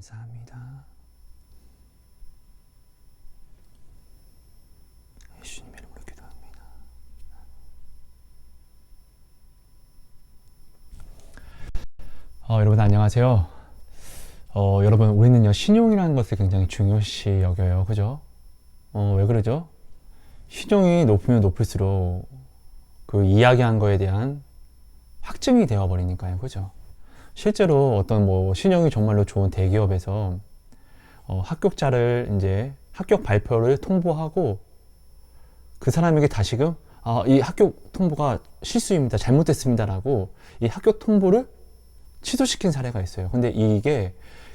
감사합니다. 예수님 이름으로 기도합니다. 여러분 안녕하세요. 여러분 우리는요 신용이라는 것을 굉장히 중요시 여겨요. 그죠? 왜 그러죠? 신용이 높으면 높을수록 그 이야기한 거에 대한 확증이 되어 버리니까요. 그죠? 실제로 어떤 신용이 정말로 좋은 대기업에서 합격자를 이제 합격 발표를 통보하고 그 사람에게 다시금 이 합격 통보가 실수입니다. 잘못됐습니다라고 이 합격 통보를 취소시킨 사례가 있어요. 근데 이게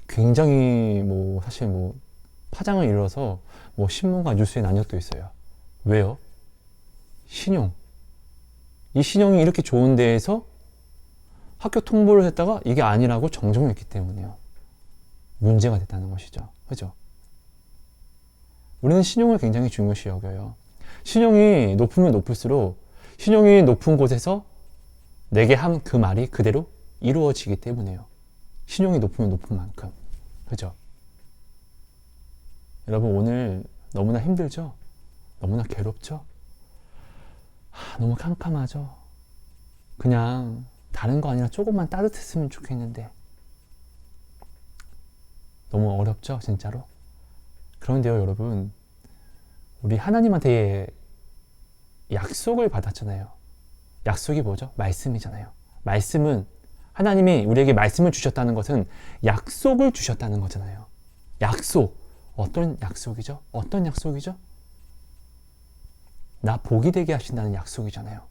굉장히 사실 파장을 이뤄서 신문과 뉴스에 난 적도 있어요. 왜요? 신용. 이 신용이 이렇게 좋은 데에서 합격 통보를 했다가 이게 아니라고 정정했기 때문에요. 문제가 됐다는 것이죠. 그죠? 우리는 신용을 굉장히 중요시 여겨요. 신용이 높으면 높을수록 신용이 높은 곳에서 내게 한 그 말이 그대로 이루어지기 때문에요. 신용이 높으면 높은 만큼. 그죠? 여러분 오늘 너무나 힘들죠? 너무나 괴롭죠? 너무 캄캄하죠? 그냥 다른 거 아니라 조금만 따뜻했으면 좋겠는데 너무 어렵죠? 진짜로? 그런데요 여러분 우리 하나님한테 약속을 받았잖아요. 약속이 뭐죠? 말씀이잖아요. 말씀은 하나님이 우리에게 말씀을 주셨다는 것은 약속을 주셨다는 거잖아요. 약속. 어떤 약속이죠? 어떤 약속이죠? 나 복이 되게 하신다는 약속이잖아요.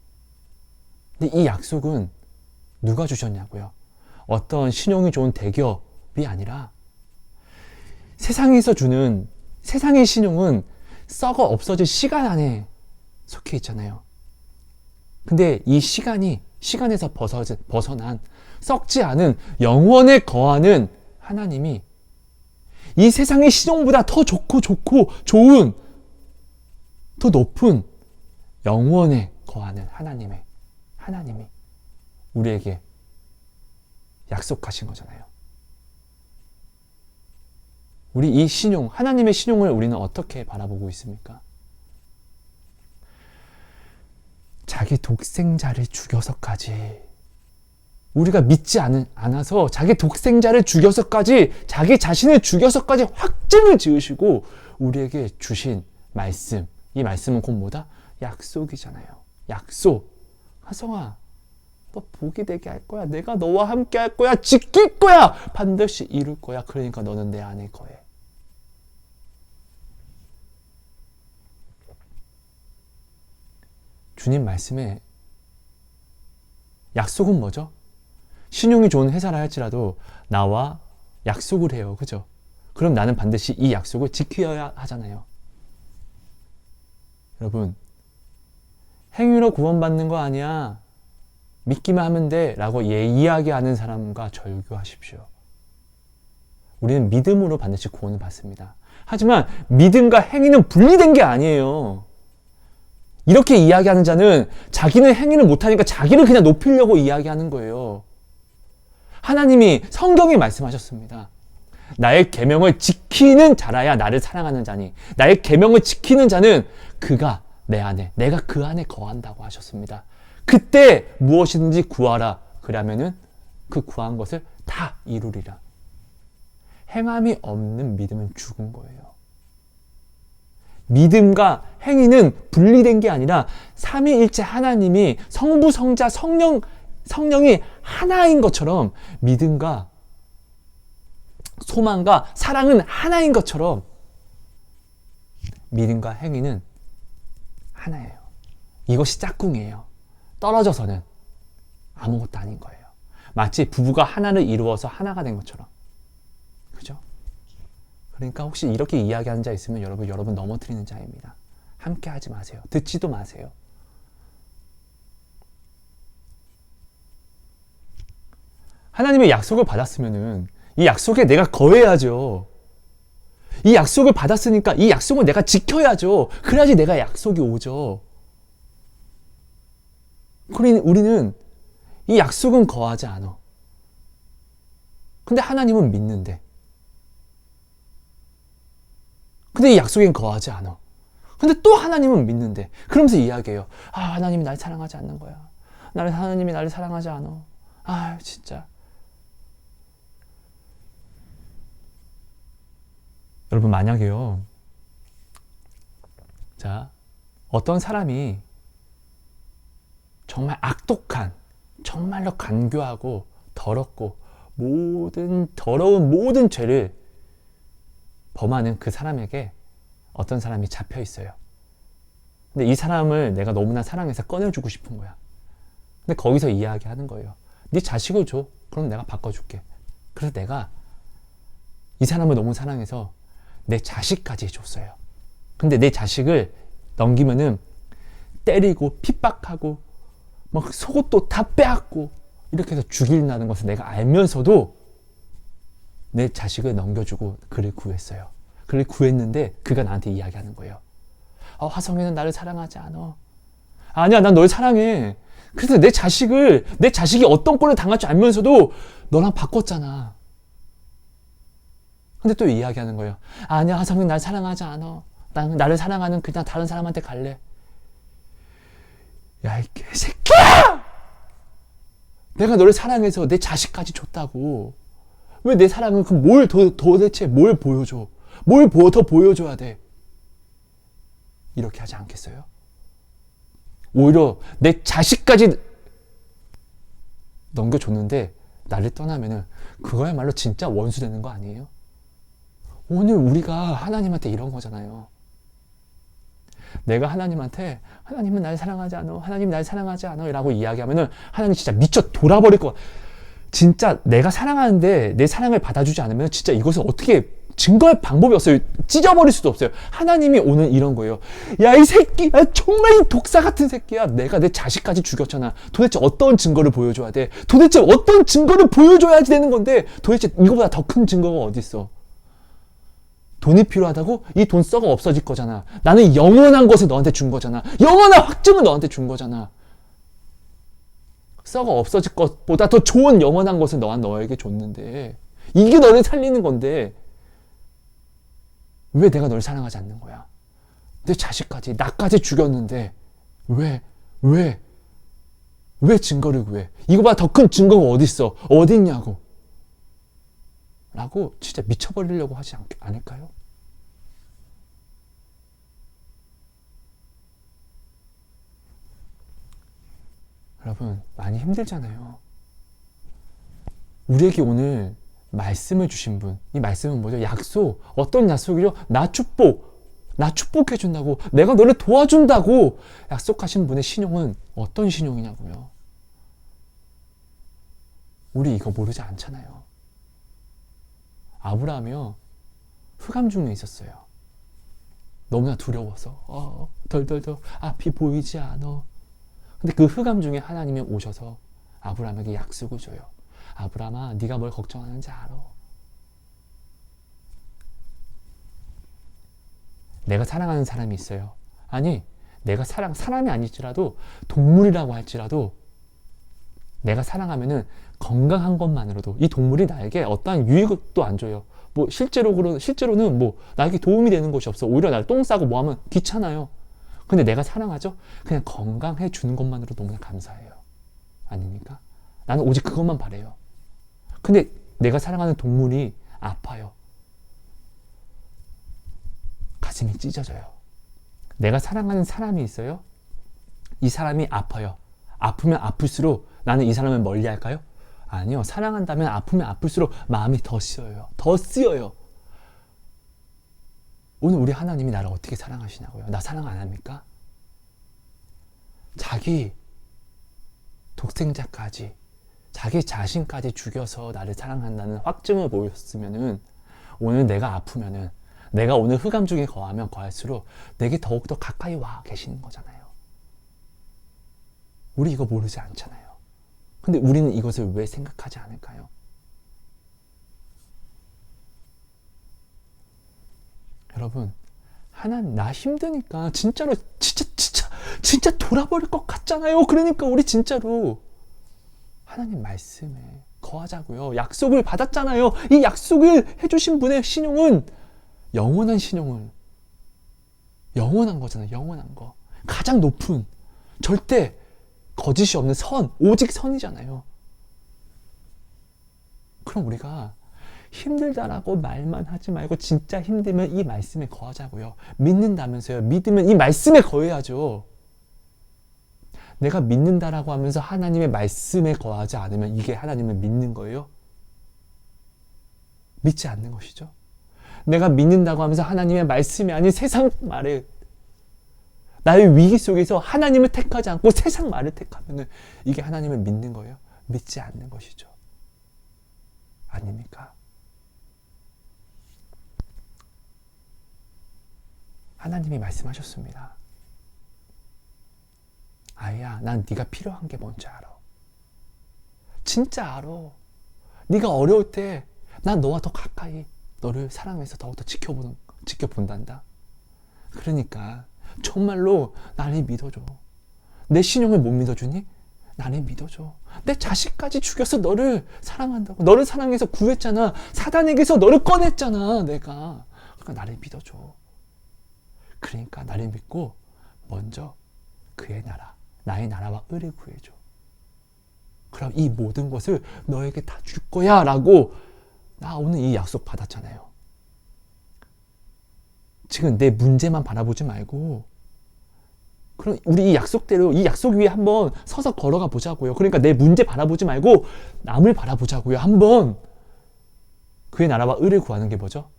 근데 이 약속은 누가 주셨냐고요? 어떤 신용이 좋은 대기업이 아니라 세상에서 주는 세상의 신용은 썩어 없어질 시간 안에 속해 있잖아요. 근데 이 시간에서 벗어난 썩지 않은 영원에 거하는 하나님이 이 세상의 신용보다 더 좋고 좋은 더 높은 영원에 거하는 하나님이 우리에게 약속하신 거잖아요. 우리 이 신용, 하나님의 신용을 우리는 어떻게 바라보고 있습니까? 자기 독생자를 죽여서까지 우리가 믿지 않아서 자기 독생자를 죽여서까지 자기 자신을 죽여서까지 확증을 지으시고 우리에게 주신 말씀, 이 말씀은 곧 뭐다? 약속이잖아요. 약속. 하성아 너 복이 되게 할 거야. 내가 너와 함께 할 거야. 지킬 거야. 반드시 이룰 거야. 그러니까 너는 내 안에 거해. 주님 말씀에 약속은 뭐죠? 신용이 좋은 회사라 할지라도 나와 약속을 해요. 그죠? 그럼 나는 반드시 이 약속을 지켜야 하잖아요. 여러분, 행위로 구원받는 거 아니야. 믿기만 하면 돼. 라고 이야기하는 사람과 절교하십시오. 우리는 믿음으로 반드시 구원을 받습니다. 하지만 믿음과 행위는 분리된 게 아니에요. 이렇게 이야기하는 자는 자기는 행위를 못하니까 자기를 그냥 높이려고 이야기하는 거예요. 하나님이 성경에 말씀하셨습니다. 나의 계명을 지키는 자라야 나를 사랑하는 자니 나의 계명을 지키는 자는 그가 내 안에 내가 그 안에 거한다고 하셨습니다. 그때 무엇이든지 구하라. 그러면은 그 구한 것을 다 이루리라. 행함이 없는 믿음은 죽은 거예요. 믿음과 행위는 분리된 게 아니라 삼위일체 하나님이 성부, 성자, 성령이 하나인 것처럼 믿음과 소망과 사랑은 하나인 것처럼 믿음과 행위는 하나예요. 이것이 짝꿍이에요. 떨어져서는 아무것도 아닌 거예요. 마치 부부가 하나를 이루어서 하나가 된 것처럼. 그죠? 그러니까 혹시 이렇게 이야기하는 자 있으면 여러분 넘어뜨리는 자입니다. 함께 하지 마세요. 듣지도 마세요. 하나님의 약속을 받았으면은 이 약속에 내가 거해야죠. 이 약속을 받았으니까 이 약속을 내가 지켜야죠. 그래야지 내가 약속이 오죠. 우리는 이 약속은 거하지 않아. 근데 하나님은 믿는데 근데 이 약속엔 거하지 않아. 근데 또 하나님은 믿는데, 그러면서 이야기해요. 아, 하나님이 날 사랑하지 않는 거야. 하나님이 나를 사랑하지 않아. 아, 진짜. 여러분, 만약에요, 자, 어떤 사람이 정말 악독한, 정말로 간교하고 더럽고 더러운 모든 죄를 범하는 그 사람에게 어떤 사람이 잡혀 있어요. 근데 이 사람을 내가 너무나 사랑해서 꺼내주고 싶은 거야. 근데 거기서 이야기하는 거예요. 네 자식을 줘. 그럼 내가 바꿔줄게. 그래서 내가 이 사람을 너무 사랑해서 내 자식까지 줬어요. 근데 내 자식을 넘기면은 때리고 핍박하고 막 속옷도 다 빼앗고 이렇게 해서 죽일라는 것을 내가 알면서도 내 자식을 넘겨주고 그를 구했어요. 그를 구했는데 그가 나한테 이야기하는 거예요. 화성이는 나를 사랑하지 않아. 아니야, 난 널 사랑해. 그래서 내 자식이 어떤 꼴을 당할 줄 알면서도 너랑 바꿨잖아. 근데 또 이야기하는 거예요. 아니야, 화성이는 날 사랑하지 않아. 나를 사랑하는 그냥 다른 사람한테 갈래. 야, 이 개새끼야! 내가 너를 사랑해서 내 자식까지 줬다고. 왜 내 사랑은 그럼 도대체 뭘 보여줘? 뭘 더 보여줘야 돼? 이렇게 하지 않겠어요? 오히려 내 자식까지 넘겨줬는데 나를 떠나면은 그거야말로 진짜 원수 되는 거 아니에요? 오늘 우리가 하나님한테 이런 거잖아요. 내가 하나님한테 하나님은 날 사랑하지 않아, 하나님 날 사랑하지 않아 라고 이야기하면은 하나님 진짜 미쳐 돌아버릴 거야. 진짜 내가 사랑하는데 내 사랑을 받아주지 않으면 진짜 이것을 어떻게 증거할 방법이 없어요. 찢어버릴 수도 없어요. 하나님이 오늘 이런 거예요. 야, 이 새끼, 야, 정말 이 독사 같은 새끼야. 내가 내 자식까지 죽였잖아. 도대체 어떤 증거를 보여줘야 돼? 도대체 어떤 증거를 보여줘야지 되는 건데 도대체 이거보다 더 큰 증거가 어디 있어? 돈이 필요하다고? 이 돈 썩어 없어질 거잖아. 나는 영원한 것을 너한테 준 거잖아. 영원한 확증을 너한테 준 거잖아. 썩어 없어질 것보다 더 좋은 영원한 것을 너에게 줬는데 이게 너를 살리는 건데 왜 내가 널 사랑하지 않는 거야? 내 자식까지 나까지 죽였는데 왜 증거를 구해? 이거보다 더 큰 증거가 어디 있어? 어디 있냐고 라고 진짜 미쳐버리려고 하지 않을까요? 여러분, 많이 힘들잖아요. 우리에게 오늘 말씀을 주신 분, 이 말씀은 뭐죠? 약속. 어떤 약속이죠? 나 축복해준다고, 내가 너를 도와준다고 약속하신 분의 신용은 어떤 신용이냐고요? 우리 이거 모르지 않잖아요. 아브라함이요, 흑암 중에 있었어요. 너무나 두려워서 덜덜덜 앞이 보이지 않아. 근데 그 흑암 중에 하나님이 오셔서 아브라함에게 약속을 줘요. 아브라함아, 네가 뭘 걱정하는지 알아. 내가 사랑하는 사람이 있어요. 아니, 내가 사람이 아닐지라도 동물이라고 할지라도 내가 사랑하면은 건강한 것만으로도 이 동물이 나에게 어떠한 유익도 안 줘요. 뭐 실제로는 뭐 나에게 도움이 되는 것이 없어. 오히려 날 똥 싸고 뭐 하면 귀찮아요. 근데 내가 사랑하죠? 그냥 건강해 주는 것만으로 너무나 감사해요. 아닙니까? 나는 오직 그것만 바래요. 근데 내가 사랑하는 동물이 아파요. 가슴이 찢어져요. 내가 사랑하는 사람이 있어요. 이 사람이 아파요. 아프면 아플수록 나는 이 사람을 멀리 할까요? 아니요. 사랑한다면 아프면 아플수록 마음이 더 쓰여요. 더 쓰여요. 오늘 우리 하나님이 나를 어떻게 사랑하시냐고요? 나 사랑 안 합니까? 자기 독생자까지, 자기 자신까지 죽여서 나를 사랑한다는 확증을 보였으면은 오늘 내가 아프면은, 내가 오늘 흑암 중에 거하면 거할수록 내게 더욱더 가까이 와 계시는 거잖아요. 우리 이거 모르지 않잖아요. 근데 우리는 이것을 왜 생각하지 않을까요? 여러분, 하나님, 나 힘드니까 진짜로 진짜 돌아버릴 것 같잖아요. 그러니까 우리 진짜로 하나님 말씀에 거하자고요. 약속을 받았잖아요. 이 약속을 해주신 분의 신용은 영원한 신용을 영원한 거잖아요. 영원한 거. 가장 높은, 절대 거짓이 없는 선, 오직 선이잖아요. 그럼 우리가 힘들다라고 말만 하지 말고 진짜 힘들면 이 말씀에 거하자고요. 믿는다면서요. 믿으면 이 말씀에 거해야죠. 내가 믿는다라고 하면서 하나님의 말씀에 거하지 않으면 이게 하나님을 믿는 거예요? 믿지 않는 것이죠. 내가 믿는다고 하면서 하나님의 말씀이 아닌 세상 말을, 나의 위기 속에서 하나님을 택하지 않고 세상 말을 택하면 이게 하나님을 믿는 거예요? 믿지 않는 것이죠. 아닙니까? 하나님이 말씀하셨습니다. 아이야, 난 네가 필요한 게 뭔지 알아. 진짜 알아. 네가 어려울 때 난 너와 더 가까이 너를 사랑해서 더욱더 지켜본단다. 그러니까 정말로 나를 믿어줘. 내 신용을 못 믿어주니? 나를 믿어줘. 내 자식까지 죽여서 너를 사랑한다고. 너를 사랑해서 구했잖아. 사단에게서 너를 꺼냈잖아, 내가. 그러니까 나를 믿어줘. 그러니까 나를 믿고 먼저 그의 나라, 나의 나라와 의를 구해줘. 그럼 이 모든 것을 너에게 다 줄 거야 라고 나 오늘 이 약속 받았잖아요. 지금 내 문제만 바라보지 말고 그럼 우리 이 약속대로 이 약속 위에 한번 서서 걸어가 보자고요. 그러니까 내 문제 바라보지 말고 남을 바라보자고요. 한번 그의 나라와 의를 구하는 게 뭐죠?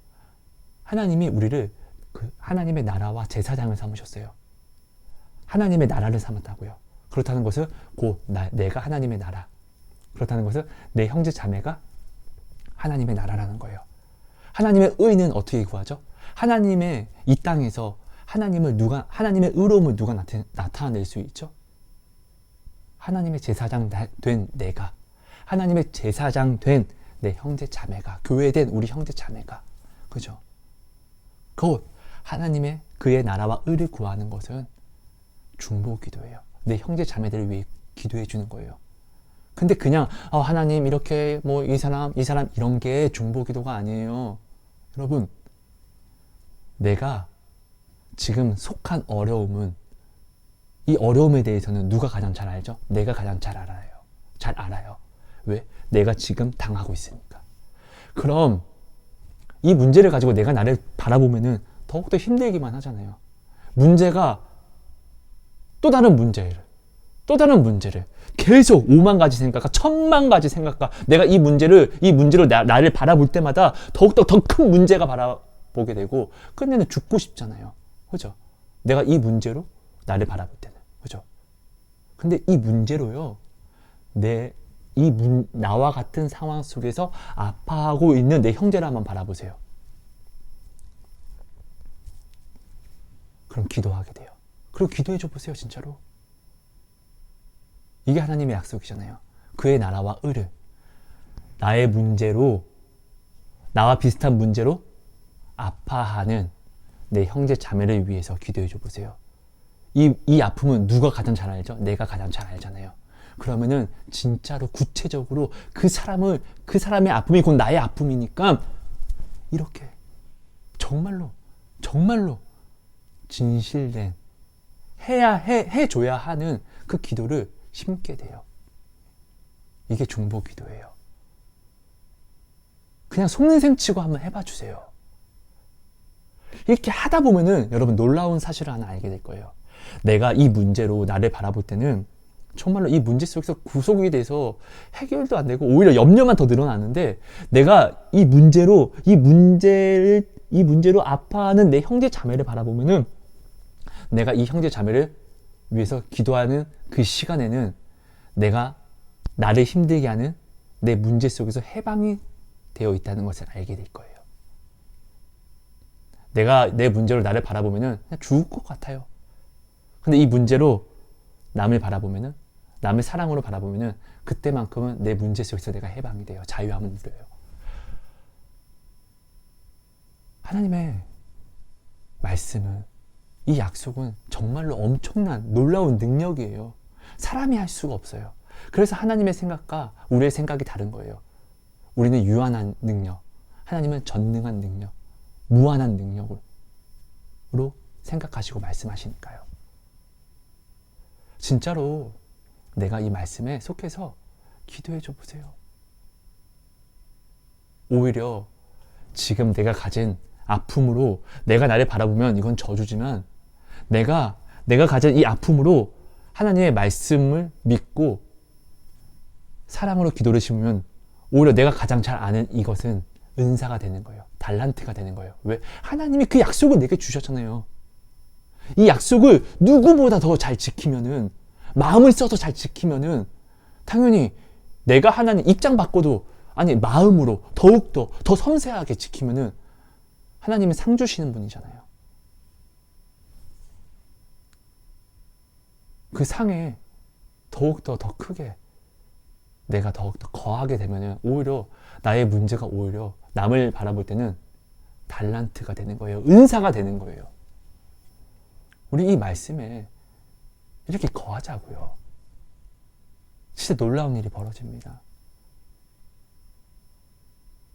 하나님이 우리를 그 하나님의 나라와 제사장을 삼으셨어요. 하나님의 나라를 삼았다고요. 그렇다는 것은 곧 내가 하나님의 나라. 그렇다는 것은 내 형제 자매가 하나님의 나라라는 거예요. 하나님의 의는 어떻게 구하죠? 하나님의 이 땅에서 하나님의 의로움을 누가 나타낼 수 있죠? 하나님의 제사장 된 내가, 하나님의 제사장 된 내 형제 자매가, 교회된 우리 형제 자매가, 그죠? 곧 하나님의 그의 나라와 의를 구하는 것은 중보 기도예요. 내 형제 자매들을 위해 기도해 주는 거예요. 근데 그냥 하나님 이렇게 뭐 이 사람 이런 게 중보 기도가 아니에요. 여러분, 내가 지금 속한 어려움은, 이 어려움에 대해서는 누가 가장 잘 알죠? 내가 가장 잘 알아요. 잘 알아요. 왜? 내가 지금 당하고 있으니까. 그럼 이 문제를 가지고 내가 나를 바라보면은 더욱더 힘들기만 하잖아요. 문제가 또 다른 문제를 계속 5만 가지 생각과 1000만 가지 생각과 내가 이 문제로 나를 바라볼 때마다 더욱더 더 큰 문제가 바라보게 되고 끝내는 죽고 싶잖아요. 그죠? 내가 이 문제로 나를 바라볼 때는. 그죠? 근데 이 문제로요, 나와 같은 상황 속에서 아파하고 있는 내 형제를 한번 바라보세요. 그럼 기도하게 돼요. 그리고 기도해 줘 보세요, 진짜로. 이게 하나님의 약속이잖아요. 그의 나라와 의를, 나의 문제로, 나와 비슷한 문제로 아파하는 내 형제 자매를 위해서 기도해 줘 보세요. 이 아픔은 누가 가장 잘 알죠? 내가 가장 잘 알잖아요. 그러면은 진짜로 구체적으로 그 사람의 아픔이 곧 나의 아픔이니까 이렇게 정말로 진실된 해줘야 하는 그 기도를 심게 돼요. 이게 중보 기도예요. 그냥 속는 셈 치고 한번 해봐 주세요. 이렇게 하다 보면은 여러분 놀라운 사실을 하나 알게 될 거예요. 내가 이 문제로 나를 바라볼 때는 정말로 이 문제 속에서 구속이 돼서 해결도 안 되고 오히려 염려만 더 늘어나는데, 내가 이 문제로 아파하는 내 형제 자매를 바라보면은 내가 이 형제 자매를 위해서 기도하는 그 시간에는 내가 나를 힘들게 하는 내 문제 속에서 해방이 되어 있다는 것을 알게 될 거예요. 내가 내 문제로 나를 바라보면은 그냥 죽을 것 같아요. 근데 이 문제로 남을 바라보면은, 남을 사랑으로 바라보면은 그때만큼은 내 문제 속에서 내가 해방이 돼요. 자유함을 누려요. 하나님의 말씀은, 이 약속은 정말로 엄청난 놀라운 능력이에요. 사람이 할 수가 없어요. 그래서 하나님의 생각과 우리의 생각이 다른 거예요. 우리는 유한한 능력, 하나님은 전능한 능력, 무한한 능력으로 생각하시고 말씀하시니까요. 진짜로 내가 이 말씀에 속해서 기도해 줘 보세요. 오히려 지금 내가 가진 아픔으로 내가 나를 바라보면 이건 저주지만 내가 가진 이 아픔으로 하나님의 말씀을 믿고 사랑으로 기도를 심으면 오히려 내가 가장 잘 아는 이것은 은사가 되는 거예요. 달란트가 되는 거예요. 왜? 하나님이 그 약속을 내게 주셨잖아요. 이 약속을 누구보다 더 잘 지키면은, 마음을 써서 잘 지키면은 당연히 내가 하나님 입장 바꿔도 아니 마음으로 더욱더 더 섬세하게 지키면은 하나님은 상 주시는 분이잖아요. 그 상에 더욱더 더 크게 내가 더욱더 거하게 되면은 오히려 나의 문제가 오히려 남을 바라볼 때는 달란트가 되는 거예요. 은사가 되는 거예요. 우리 이 말씀에 이렇게 거하자고요. 진짜 놀라운 일이 벌어집니다.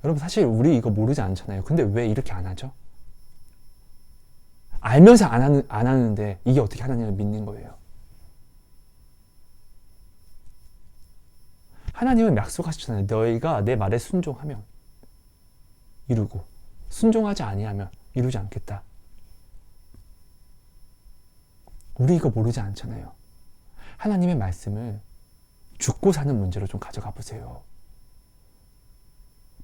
여러분 사실 우리 이거 모르지 않잖아요. 근데 왜 이렇게 안 하죠? 알면서 안 하는데 이게 어떻게 하나님을 믿는 거예요? 하나님은 약속하셨잖아요. 너희가 내 말에 순종하면 이루고 순종하지 아니하면 이루지 않겠다. 우리 이거 모르지 않잖아요. 하나님의 말씀을 죽고 사는 문제로 좀 가져가 보세요.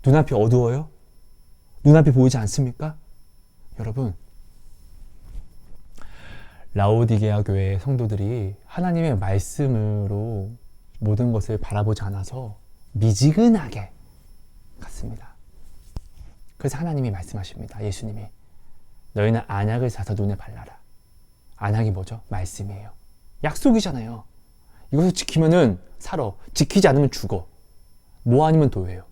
눈앞이 어두워요? 눈앞이 보이지 않습니까? 여러분, 라오디게아 교회의 성도들이 하나님의 말씀으로 모든 것을 바라보지 않아서 미지근하게 갔습니다. 그래서 하나님이 말씀하십니다. 예수님이 너희는 안약을 사서 눈에 발라라. 안약이 뭐죠? 말씀이에요. 약속이잖아요. 이것을 지키면은 살아. 지키지 않으면 죽어. 뭐 아니면 도예요.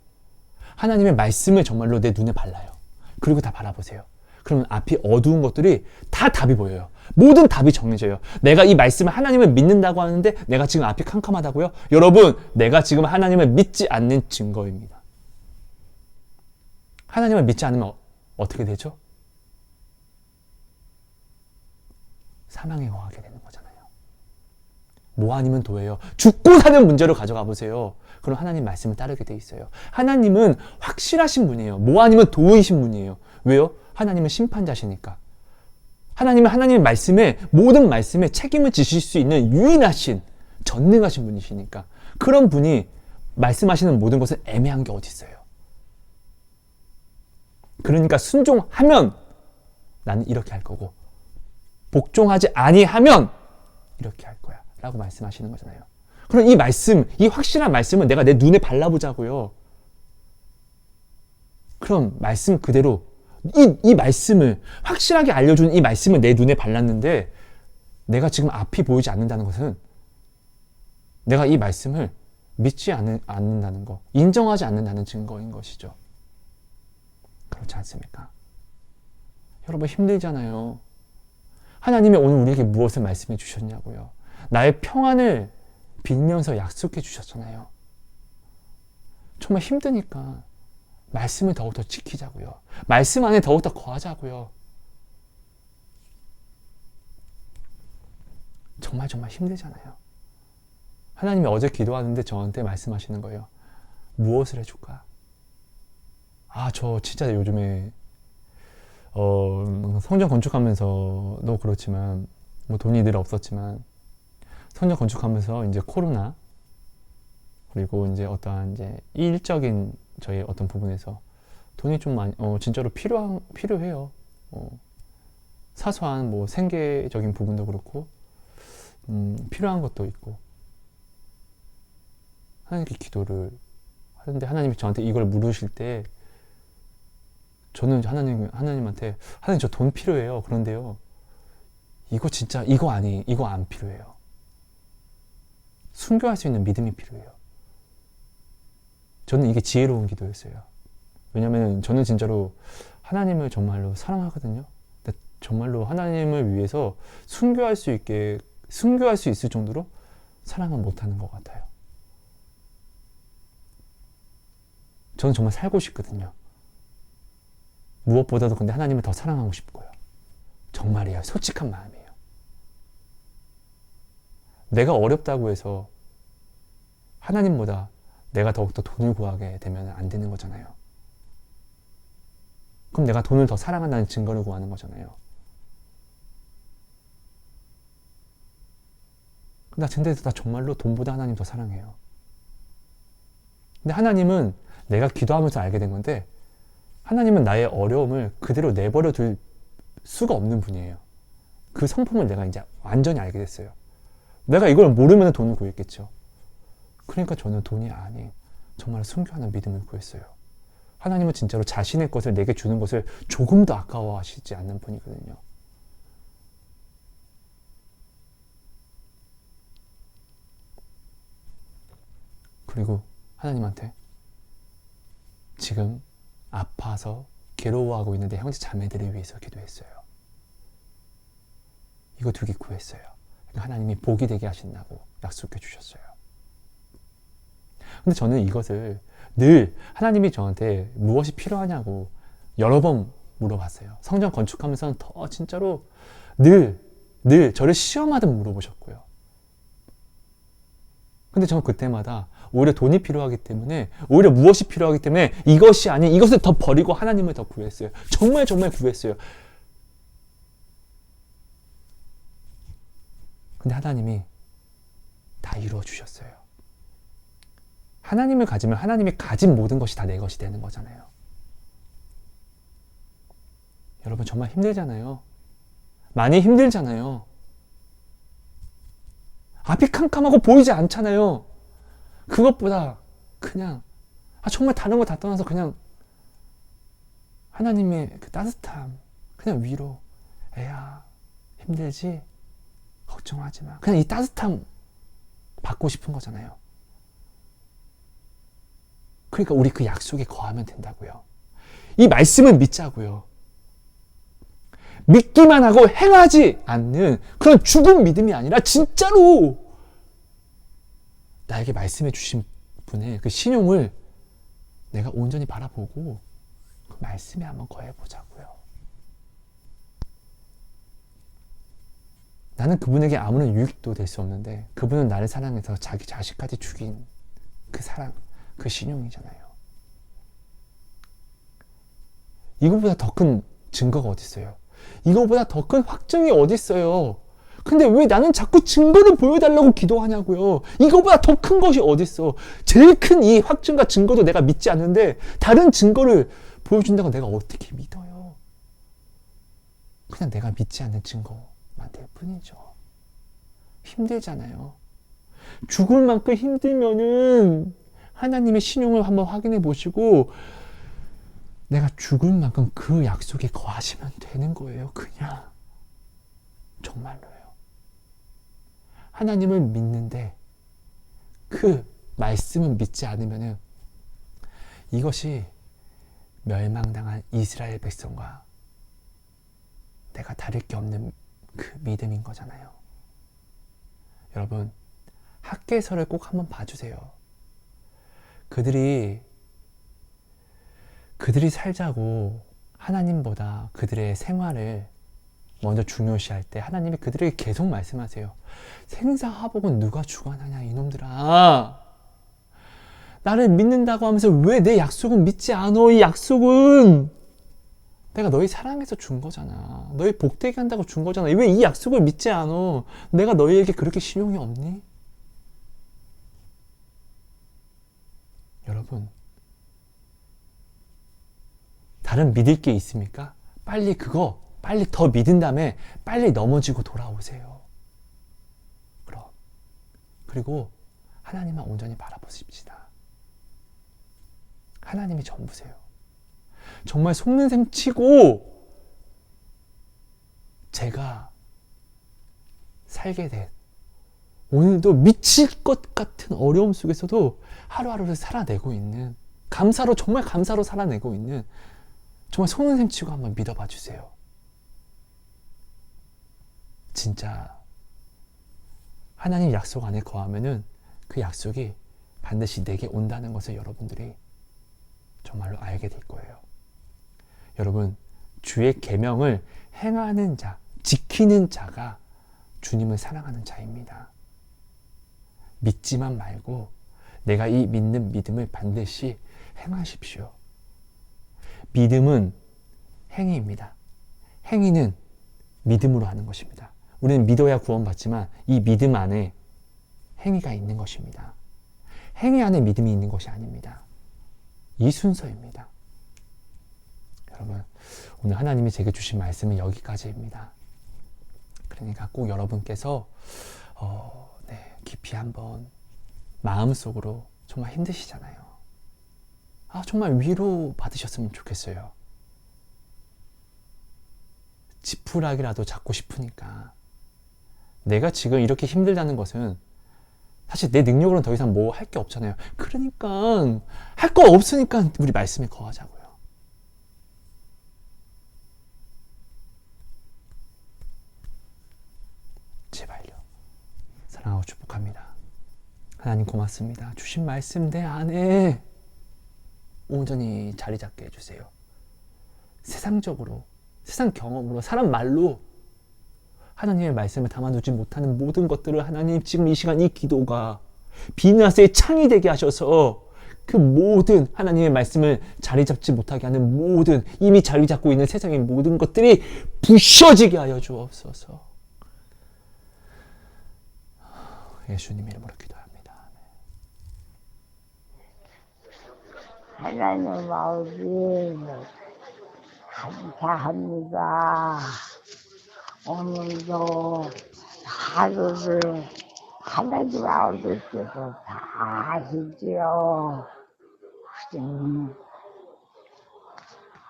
하나님의 말씀을 정말로 내 눈에 발라요. 그리고 다 바라보세요. 그러면 앞이 어두운 것들이 다 답이 보여요. 모든 답이 정해져요. 내가 이 말씀을 하나님을 믿는다고 하는데 내가 지금 앞이 캄캄하다고요? 여러분, 내가 지금 하나님을 믿지 않는 증거입니다. 하나님을 믿지 않으면 어떻게 되죠? 사망에 거하게 되는 거잖아요. 뭐 아니면 도예요. 죽고 사는 문제로 가져가 보세요. 그럼 하나님 말씀을 따르게 돼 있어요. 하나님은 확실하신 분이에요. 뭐 아니면 도이신 분이에요. 왜요? 하나님은 심판자시니까. 하나님은 하나님의 말씀에, 모든 말씀에 책임을 지실 수 있는 유일하신, 전능하신 분이시니까. 그런 분이 말씀하시는 모든 것은 애매한 게 어디 있어요. 그러니까 순종하면 나는 이렇게 할 거고, 복종하지 아니하면 이렇게 할 거야 라고 말씀하시는 거잖아요. 그럼 이 말씀, 이 확실한 말씀은 내가 내 눈에 발라보자고요. 그럼 말씀 그대로 이 말씀을 확실하게 알려주는 이 말씀을 내 눈에 발랐는데 내가 지금 앞이 보이지 않는다는 것은 내가 이 말씀을 믿지 않는다는 거, 인정하지 않는다는 증거인 것이죠. 그렇지 않습니까? 여러분 힘들잖아요. 하나님이 오늘 우리에게 무엇을 말씀해 주셨냐고요. 나의 평안을 빌면서 약속해 주셨잖아요. 정말 힘드니까 말씀을 더욱더 지키자고요. 말씀 안에 더욱더 거하자고요. 정말 힘들잖아요. 하나님이 어제 기도하는데 저한테 말씀하시는 거예요. 무엇을 해줄까? 저 진짜 요즘에 성전 건축하면서도 그렇지만 뭐 돈이 늘 없었지만 성전 건축하면서 이제 코로나 그리고 이제 어떠한 이제 일적인 저희 어떤 부분에서 돈이 좀 많이 진짜로 필요해요. 사소한 뭐 생계적인 부분도 그렇고 필요한 것도 있고 하나님께 기도를 하는데 하나님이 저한테 이걸 물으실 때 저는 하나님한테 하나님 저 돈 필요해요. 그런데요 이거 안 필요해요. 순교할 수 있는 믿음이 필요해요. 저는 이게 지혜로운 기도였어요. 왜냐면 저는 진짜로 하나님을 정말로 사랑하거든요. 근데 정말로 하나님을 위해서 순교할 수 있을 정도로 사랑은 못하는 것 같아요. 저는 정말 살고 싶거든요. 무엇보다도 근데 하나님을 더 사랑하고 싶고요. 정말이에요. 솔직한 마음이에요. 내가 어렵다고 해서 하나님보다 내가 더욱더 돈을 구하게 되면 안 되는 거잖아요. 그럼 내가 돈을 더 사랑한다는 증거를 구하는 거잖아요. 근데 나 정말로 돈보다 하나님 더 사랑해요. 근데 하나님은 내가 기도하면서 알게 된 건데, 하나님은 나의 어려움을 그대로 내버려 둘 수가 없는 분이에요. 그 성품을 내가 이제 완전히 알게 됐어요. 내가 이걸 모르면 돈을 구했겠죠. 그러니까 저는 돈이 아닌 정말 순교하는 믿음을 구했어요. 하나님은 진짜로 자신의 것을 내게 주는 것을 조금도 아까워하시지 않는 분이거든요. 그리고 하나님한테 지금 아파서 괴로워하고 있는데 형제 자매들을 위해서 기도했어요. 이거 2개 구했어요. 그러니까 하나님이 복이 되게 하신다고 약속해 주셨어요. 근데 저는 이것을 늘 하나님이 저한테 무엇이 필요하냐고 여러 번 물어봤어요. 성전 건축하면서는 더 진짜로 늘 저를 시험하듯 물어보셨고요. 근데 저는 그때마다 오히려 돈이 필요하기 때문에, 오히려 무엇이 필요하기 때문에 이것이 아닌 이것을 더 버리고 하나님을 더 구했어요. 정말 구했어요. 근데 하나님이 다 이루어 주셨어요. 하나님을 가지면 하나님이 가진 모든 것이 다 내 것이 되는 거잖아요. 여러분 정말 힘들잖아요. 많이 힘들잖아요. 앞이 캄캄하고 보이지 않잖아요. 그것보다 그냥 정말 다른 거 다 떠나서 그냥 하나님의 그 따뜻함, 그냥 위로, 애야 힘들지? 걱정하지 마. 그냥 이 따뜻함 받고 싶은 거잖아요. 그러니까 우리 그 약속에 거하면 된다고요. 이 말씀을 믿자고요. 믿기만 하고 행하지 않는 그런 죽은 믿음이 아니라 진짜로 나에게 말씀해 주신 분의 그 신용을 내가 온전히 바라보고 그 말씀에 한번 거해보자고요. 나는 그분에게 아무런 유익도 될 수 없는데 그분은 나를 사랑해서 자기 자식까지 죽인 그 사랑, 그 신용이잖아요. 이거보다 더 큰 증거가 어디 있어요? 이거보다 더 큰 확증이 어디 있어요? 근데 왜 나는 자꾸 증거를 보여달라고 기도하냐고요? 이거보다 더 큰 것이 어디 있어? 제일 큰 이 확증과 증거도 내가 믿지 않는데 다른 증거를 보여준다고 내가 어떻게 믿어요? 그냥 내가 믿지 않는 증거만 될 뿐이죠. 힘들잖아요. 죽을 만큼 힘들면은 하나님의 신용을 한번 확인해 보시고 내가 죽을 만큼 그 약속에 거하시면 되는 거예요. 그냥 정말로요. 하나님을 믿는데 그 말씀을 믿지 않으면은 이것이 멸망당한 이스라엘 백성과 내가 다를 게 없는 그 믿음인 거잖아요. 여러분 학개서를 꼭 한번 봐주세요. 그들이 살자고 하나님보다 그들의 생활을 먼저 중요시할 때 하나님이 그들에게 계속 말씀하세요. 생사화복은 누가 주관하냐 이놈들아. 나를 믿는다고 하면서 왜 내 약속은 믿지 않어? 이 약속은 내가 너희 사랑해서 준 거잖아. 너희 복되게 한다고 준 거잖아. 왜 이 약속을 믿지 않어? 내가 너희에게 그렇게 신용이 없니? 여러분 다른 믿을 게 있습니까? 빨리 더 믿은 다음에 빨리 넘어지고 돌아오세요. 그리고 하나님만 온전히 바라보십시다. 하나님이 전부세요. 정말 속는 셈 치고 제가 살게 된 오늘도 미칠 것 같은 어려움 속에서도 하루하루를 살아내고 있는 정말 감사로 살아내고 있는 정말 속는 셈 치고 한번 믿어봐 주세요. 진짜 하나님 약속 안에 거하면은 그 약속이 반드시 내게 온다는 것을 여러분들이 정말로 알게 될 거예요. 여러분 주의 계명을 행하는 자, 지키는 자가 주님을 사랑하는 자입니다. 믿지만 말고 내가 이 믿는 믿음을 반드시 행하십시오. 믿음은 행위입니다. 행위는 믿음으로 하는 것입니다. 우리는 믿어야 구원받지만 이 믿음 안에 행위가 있는 것입니다. 행위 안에 믿음이 있는 것이 아닙니다. 이 순서입니다. 여러분, 오늘 하나님이 제게 주신 말씀은 여기까지입니다. 그러니까 꼭 여러분께서 깊이 한번 마음속으로 정말 힘드시잖아요. 정말 위로 받으셨으면 좋겠어요. 지푸라기라도 잡고 싶으니까. 내가 지금 이렇게 힘들다는 것은 사실 내 능력으로는 더 이상 뭐 할 게 없잖아요. 그러니까 할 거 없으니까 우리 말씀에 거하자고요. 제발요. 사랑하고 축복합니다. 하나님 고맙습니다. 주신 말씀 내 안에 온전히 자리 잡게 해주세요. 세상적으로, 세상 경험으로, 사람 말로 하나님의 말씀을 담아두지 못하는 모든 것들을 하나님 지금 이 시간 이 기도가 비나스의 창이 되게 하셔서 그 모든 하나님의 말씀을 자리 잡지 못하게 하는 모든 이미 자리 잡고 있는 세상의 모든 것들이 부셔지게 하여 주옵소서. 예수님 이름으로 기도합니다. 하나님 아버지 감사합니다. 오늘도 하루를 하나님 아버지께서 다 하시지요.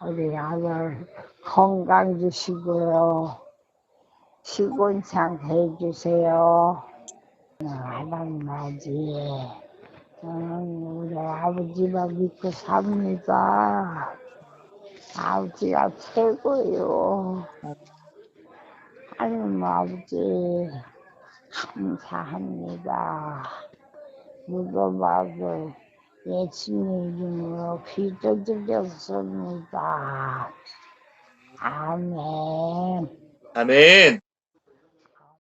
우리 아들 건강 주시고요. 시곤창 해주세요. 하나님 아버지 우리 아버지만 믿고 삽니다. 아버지가 최고요. 하나님 아버지 감사합니다. 무덤하고 예수님 이름으로 기도드렸습니다. 아멘. 아멘.